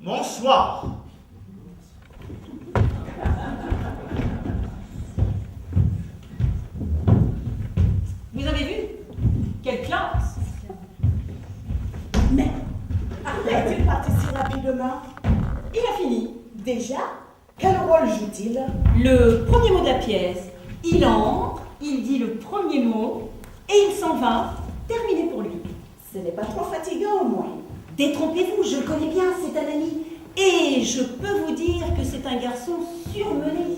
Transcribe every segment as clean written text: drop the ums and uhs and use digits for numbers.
Bonsoir. Vous avez vu? Quelle classe! Mais est-il parti si rapidement? Il a fini. Déjà? Quel rôle joue-t-il? Le premier mot de la pièce. Il entre, il dit le premier mot et il s'en va. Terminé pour lui. Ce n'est pas trop fatigant au moins. Détrompez-vous, je le connais bien, c'est un ami. Et je peux vous dire que c'est un garçon surmené.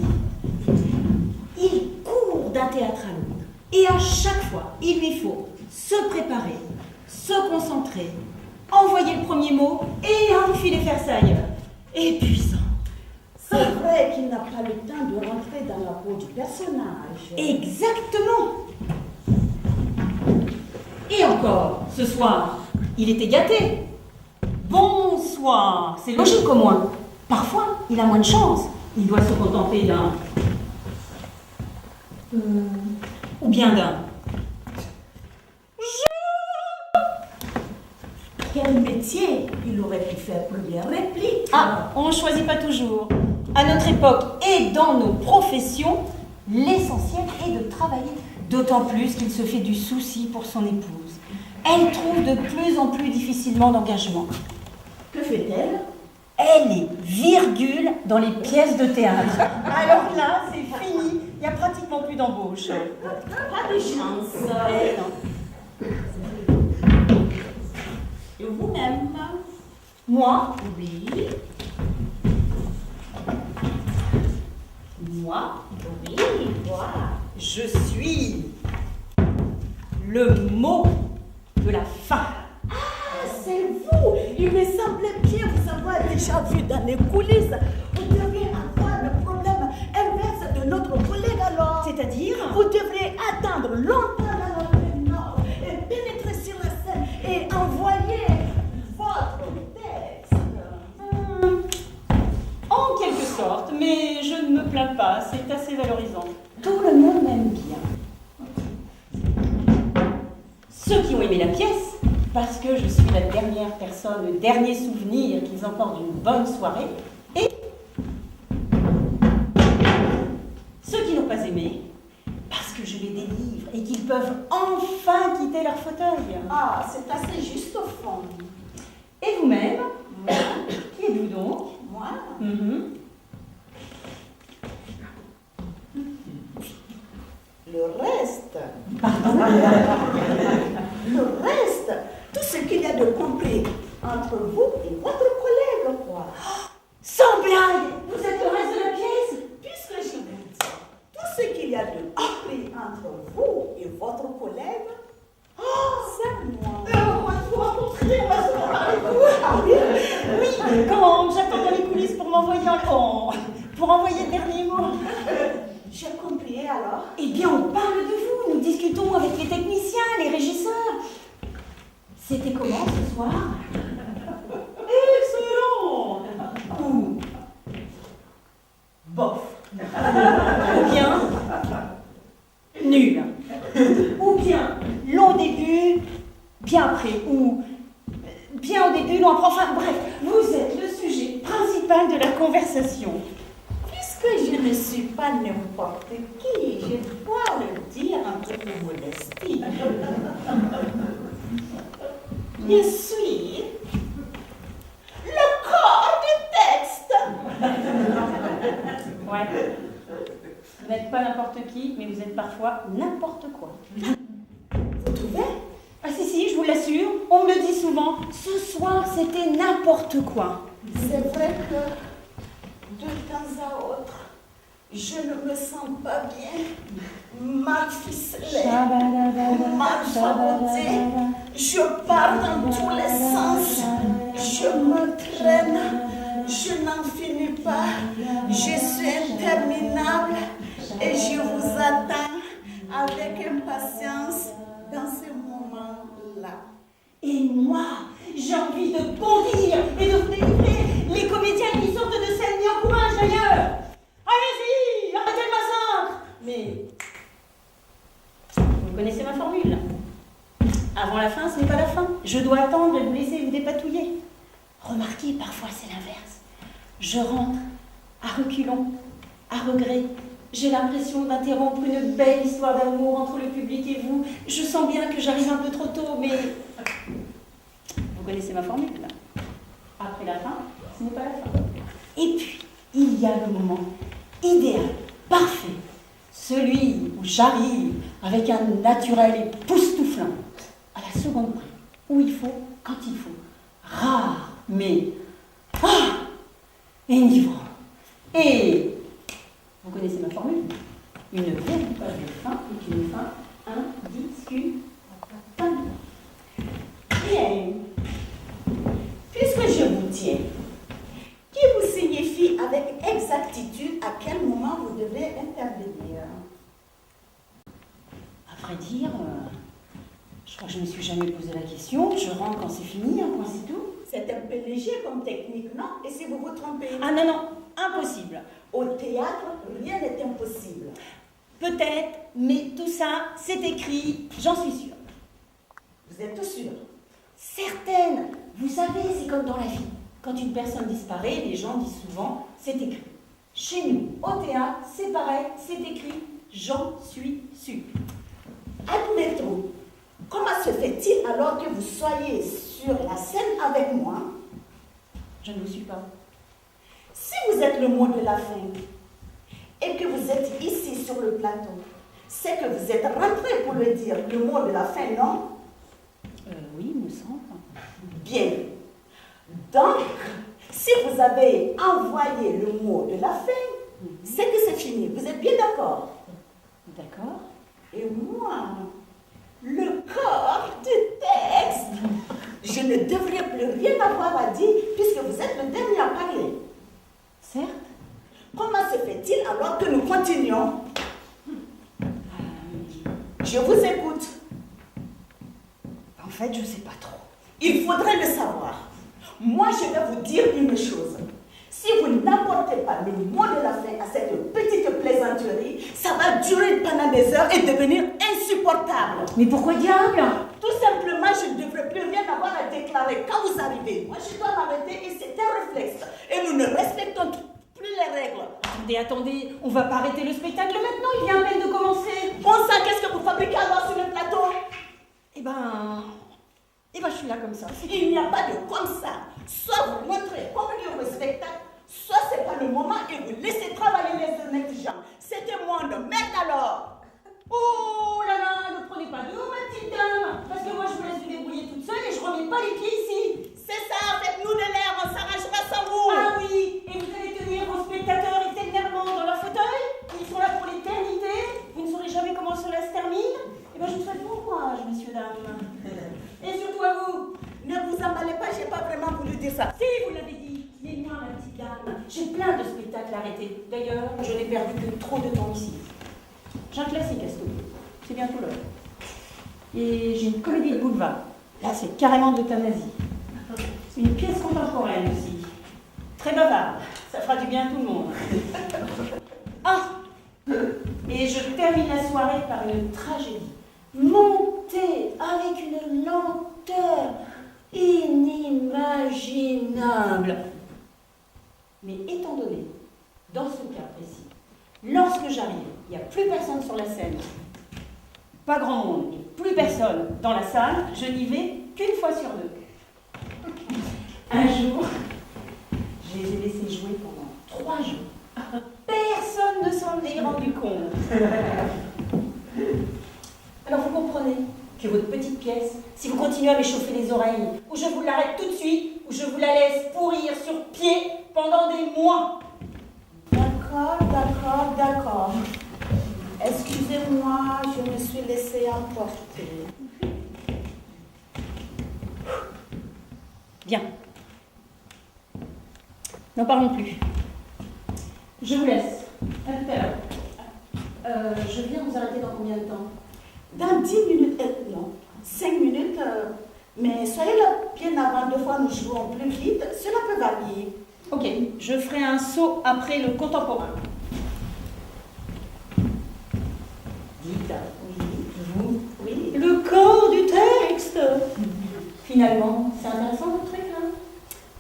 Il court d'un théâtre à l'autre. Et à chaque fois, il lui faut se préparer, se concentrer, envoyer le premier mot et enfiler faire ça ailleurs. Épuisant. C'est vrai qu'il n'a pas le temps de rentrer dans la peau du personnage. Exactement. Et encore, ce soir, il était gâté. Bonsoir, c'est logique au moins. Parfois, il a moins de chance. Il doit se contenter d'un... ou bien d'un... Quel métier il aurait pu faire première réplique? Ah, on ne choisit pas toujours. À notre époque et dans nos professions, l'essentiel est de travailler. D'autant plus qu'il se fait du souci pour son épouse. Elle trouve de plus en plus difficilement d'engagement. Que fait-elle? Elle est virgule dans les pièces de théâtre. Alors là, c'est fini. Il n'y a pratiquement plus d'embauche. Pas de chance. Eh non. Et vous-même? Moi, Oui. moi, Oui, moi. je suis le mot de la fin. Ah, c'est vous! Il me semblait bien vous avoir déjà vu dans les coulisses. Vous devriez avoir le problème inverse de notre collègue alors. C'est-à-dire? Vous devriez attendre longtemps dans la rue Nord et pénétrer sur la scène et envoyer votre texte. En quelque sorte, mais je ne me plains pas, c'est assez valorisant. Tout le monde m'aime bien. Ceux qui ont aimé la pièce, parce que je suis la dernière personne, le dernier souvenir qu'ils ont encore d'une bonne soirée, et ceux qui n'ont pas aimé, parce que je les délivre et qu'ils peuvent enfin quitter leur fauteuil. Ah, c'est assez juste au fond. Et vous-même, qui êtes-vous donc? Moi, le reste. Pardon? Le reste, tout ce qu'il y a de compris entre vous et votre collègue, quoi. Sans blague, vous êtes le reste de la pièce? Puisque je vous dis, tout ce qu'il y a de compris entre vous et votre collègue, c'est moi. On va vous rencontrer, on va se parler. Ah oui? Oui, quand j'attends dans les coulisses pour m'envoyer pour envoyer le dernier mot. J'ai compris alors. Eh bien, on parle de vous, nous discutons avec les techniciens, les régisseurs. C'était comment ce soir? Excellent! Ou bof. Ou bien nul. Ou bien long au début, bien après. Ou bien au début, long après. Enfin bref, vous êtes le sujet principal de la conversation. Puisque je ne suis pas n'importe qui, je dois le dire en toute modestie. Je suis le corps du texte. Ouais. Vous n'êtes pas n'importe qui, mais vous êtes parfois n'importe quoi. Vous trouvez? Ah si, je vous l'assure, on me le dit souvent. Ce soir, c'était n'importe quoi. C'est vrai que de temps à autre, je ne me sens pas bien, mal ficelée, mal fabotée. Je pars dans tous les sens, je me traîne, je n'en finis pas, je suis interminable et je vous attends avec impatience dans ces moments-là. Et moi, j'ai envie de bondir et de vous délivrer. Les comédiens qui sortent de scène m'y encouragent d'ailleurs. Allez-y, arrêtez le massacre. Mais vous connaissez ma formule. Avant la fin, ce n'est pas la fin. Je dois attendre et vous laisser vous dépatouiller. Remarquez, parfois c'est l'inverse. Je rentre à reculons, à regret. J'ai l'impression d'interrompre une belle histoire d'amour entre le public et vous. Je sens bien que j'arrive un peu trop tôt, mais... Vous connaissez ma formule, là. Après la fin, ce n'est pas la fin. Et puis, il y a le moment idéal, parfait. Celui où j'arrive avec un naturel époustouflant, à la seconde près, où il faut, quand il faut. Rare, mais enivrant. Et vous connaissez ma formule? Une véritable fin est une fin indiscutable. Bien. Puisque je vous tiens, qui vous signifie avec exactitude à quel moment vous devez intervenir? À vrai dire, je crois que je ne me suis jamais posé la question. Je rentre quand c'est fini, un point c'est tout. C'est un peu léger comme technique, non? Et si vous vous trompez? Ah non, non, impossible. Au théâtre, rien n'est impossible. Peut-être, mais tout ça, c'est écrit, j'en suis sûre. Vous êtes sûre? Certaines. Vous savez, c'est comme dans la vie. Quand une personne disparaît, les gens disent souvent, c'est écrit. Chez nous, au théâtre, c'est pareil, c'est écrit, j'en suis sûre. Admettons, comment se fait-il alors que vous soyez sur la scène avec moi? Je ne vous suis pas. Si vous êtes le mot de la fin et que vous êtes ici sur le plateau, c'est que vous êtes rentré pour le dire, le mot de la fin, non? Oui, il me semble. Bien. Donc, si vous avez envoyé le mot de la fin, c'est que c'est fini. Vous êtes bien d'accord? D'accord. Et moi, le corps du texte, je ne devrais plus rien avoir à dire puisque vous êtes le dernier à parler. Certes. Comment se fait-il alors que nous continuons? Je vous écoute. En fait, je ne sais pas trop. Il faudrait le savoir. Moi, je vais vous dire une chose. Si vous n'apportez pas le mot de la fin à cette petite plaisanterie, ça va durer pendant des heures et devenir insupportable. Mais pourquoi diable? Tout simplement, je ne devrais plus rien avoir à déclarer quand vous arrivez. Moi, je dois m'arrêter et c'est un réflexe. Et nous ne respectons plus les règles. Attendez, on va pas arrêter le spectacle maintenant, il vient à peine de commencer. Bon sang, qu'est-ce que vous fabriquez alors sur le plateau? Eh ben, je suis là comme ça. Il n'y a pas de comme ça. Soit vous montrez comme le spectacle, soit c'est pas le moment et vous laissez travailler les honnêtes gens. C'est un monde, merde alors. Oh là là, ne prenez pas de haut, ma petite dame. Parce que moi, je vous laisse vous débrouiller toute seule et je remets pas les pieds ici. C'est ça, faites-nous de l'air, on s'arrangera sans vous. Ah oui, et vous allez tenir vos spectateurs éternellement dans leur fauteuil. Ils sont là pour l'éternité. Vous ne saurez jamais comment cela se termine. Eh bien, je vous souhaite bon courage, messieurs, dames. Et surtout à vous. Ne vous emballez pas, j'ai pas vraiment voulu dire ça. Si, vous l'avez dit. Mais moi, ma petite dame, j'ai plein de spectacles à arrêter. D'ailleurs, je n'ai perdu que trop de temps ici. J'ai un classique à stopper. C'est bientôt l'heure. Et j'ai une comédie de boulevard. Là, c'est carrément de l'euthanasie. Une pièce contemporaine aussi. Très bavarde. Ça fera du bien à tout le monde. Ah! Et je termine la soirée par une tragédie. Montée avec une lenteur inimaginable. Mais étant donné, dans ce cas précis, lorsque j'arrive, il n'y a plus personne sur la scène, pas grand monde, et plus personne dans la salle, je n'y vais qu'une fois sur deux. Un jour, je les ai laissés jouer pendant 3 jours. Personne ne s'en est rendu compte. Alors vous comprenez que votre petite pièce, si vous continuez à m'échauffer les oreilles, ou je vous l'arrête tout de suite, ou je vous la laisse pourrir sur pied pendant des mois. D'accord, d'accord, d'accord. Excusez-moi, je me suis laissée emporter. Bien. N'en parlons plus. Je vous laisse. À tout à l'heure. Je viens vous arrêter dans combien de temps? Dans 10 minutes, non, 5 minutes, mais soyez là bien avant, 2 fois nous jouons plus vite, cela peut varier. Ok, je ferai un saut après le contemporain. Dites, vous, Oui. le corps du texte. Finalement, c'est intéressant votre truc, hein?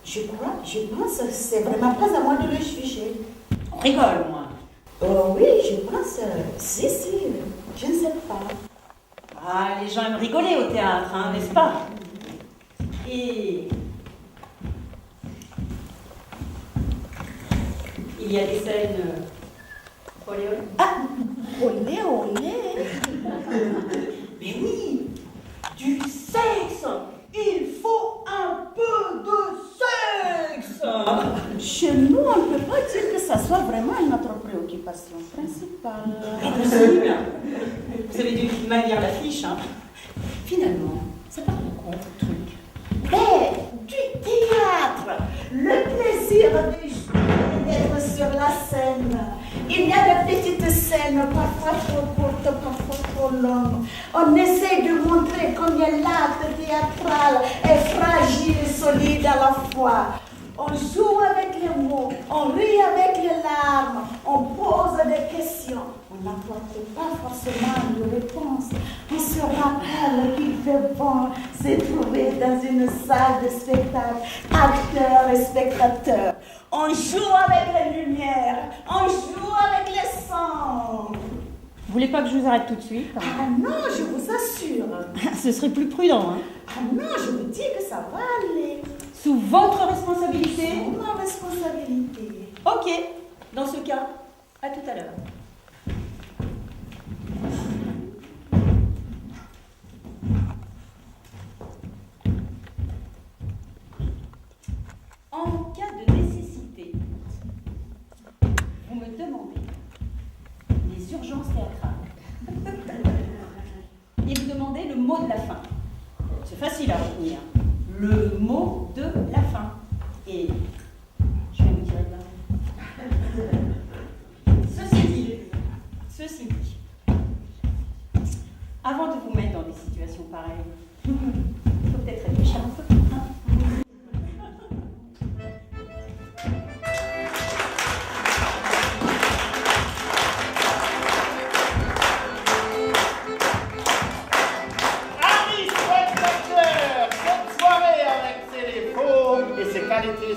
Je pense que c'est vraiment pas à moi de le juger. On rigole, moi. Oh oui, je pense, si, je ne sais pas. Ah, les gens aiment rigoler au théâtre, hein, n'est-ce pas? Et il y a des scènes olé olé. Ah, olé olé. Mais oui, du sexe. Il faut un peu de sexe. Chez nous, on ne peut pas dire que ça soit vraiment notre préoccupation principale. Impossible. Vous avez dû mal lire l'affiche, hein. Finalement, ça parle de quoi, votre truc? Du théâtre, le plaisir d'être sur la scène. Il y a de petites scènes, parfois trop courtes, parfois trop longues. On essaie de montrer combien l'acte théâtral est fragile et solide à la fois. On joue avec les mots, on rit avec les larmes, on pose des questions. On n'apporte pas forcément de réponse. On se rappelle qu'il fait bon se trouver dans une salle de spectacle, acteurs et spectateurs. On joue avec les lumières, on joue avec les sons. Vous voulez pas que je vous arrête tout de suite? Ah non, je vous assure. Ce serait plus prudent, hein. Ah non, je vous dis que ça va aller. Sous votre responsabilité? Sous ma responsabilité. Ok, dans ce cas, à tout à l'heure. En cas de nécessité, vous me demandez les urgences théâtrales. Et vous demandez le mot de la fin. C'est facile à retenir. Le mot de la fin. Et je vais vous dire là. Ceci dit, avant de vous mettre dans des situations pareilles, il faut peut-être réfléchir un peu.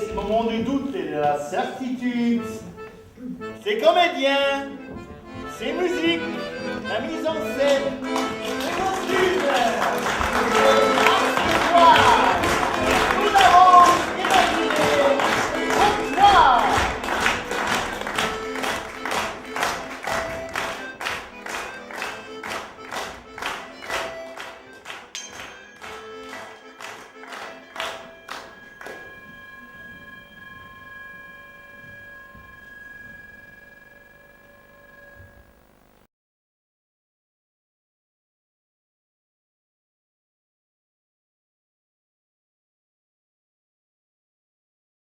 Ces moments du doute et de la certitude. Ces comédiens, ces musiques, la mise en scène, les costumes, les accessoires.